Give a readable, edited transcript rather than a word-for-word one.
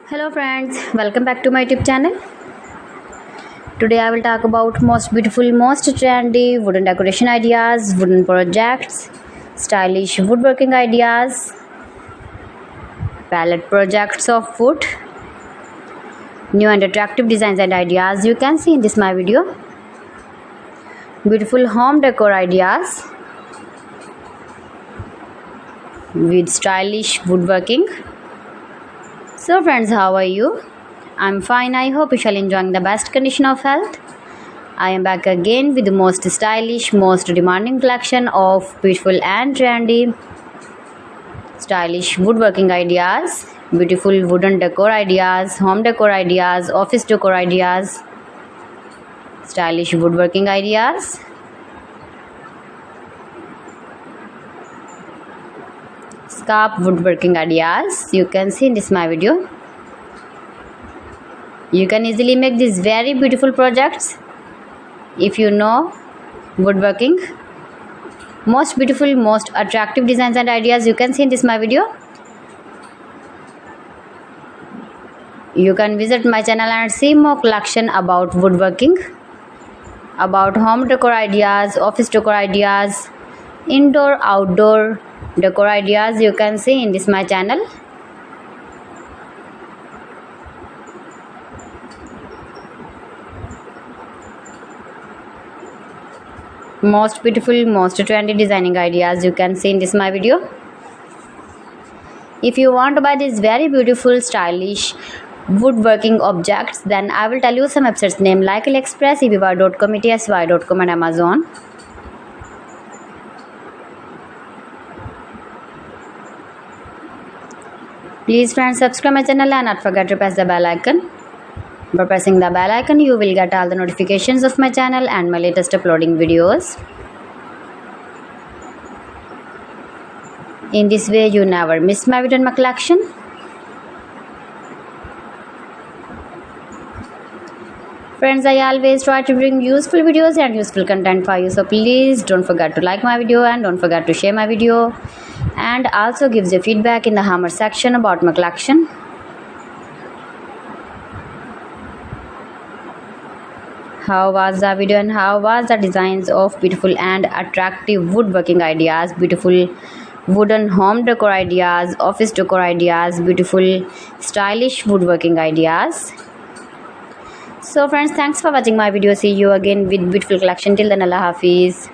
Hello friends, welcome back to my YouTube channel. Today I will talk about most beautiful, most trendy wooden decoration ideas, wooden projects, stylish woodworking ideas, palette projects of wood, new and attractive designs and ideas you can see in this my video. Beautiful home decor ideas with stylish woodworking. So friends, how are you? I'm fine. I hope you shall enjoying the best condition of health. I am back again with the most stylish, most demanding collection of beautiful and trendy stylish woodworking ideas, beautiful wooden decor ideas, home decor ideas, office decor ideas, stylish woodworking ideas, scarf woodworking ideas you can see in this my video. You can easily make these very beautiful projects if you know woodworking. Most beautiful, most attractive designs and ideas you can see in this my video. You can visit my channel and see more collection about woodworking, about home decor ideas, office decor ideas, indoor outdoor decor ideas you can see in this my channel. Most beautiful, most trendy designing ideas you can see in this my video. If you want to buy these very beautiful stylish woodworking objects, then I will tell you some websites name like AliExpress, eBay.com, etsy.com and Amazon. Please friends, subscribe my channel and not forget to press the bell icon. By pressing the bell icon, you will get all the notifications of my channel and my latest uploading videos. In this way, you never miss my video and my collection. Friends, I always try to bring useful videos and useful content for you. So please don't forget to like my video and don't forget to share my video. And also gives your feedback in the hammer section about my collection. How was the video and how was the designs of beautiful and attractive woodworking ideas, beautiful wooden home decor ideas, office decor ideas, beautiful stylish woodworking ideas. So friends, thanks for watching my video. See you again with beautiful collection. Till then, Allah Hafiz.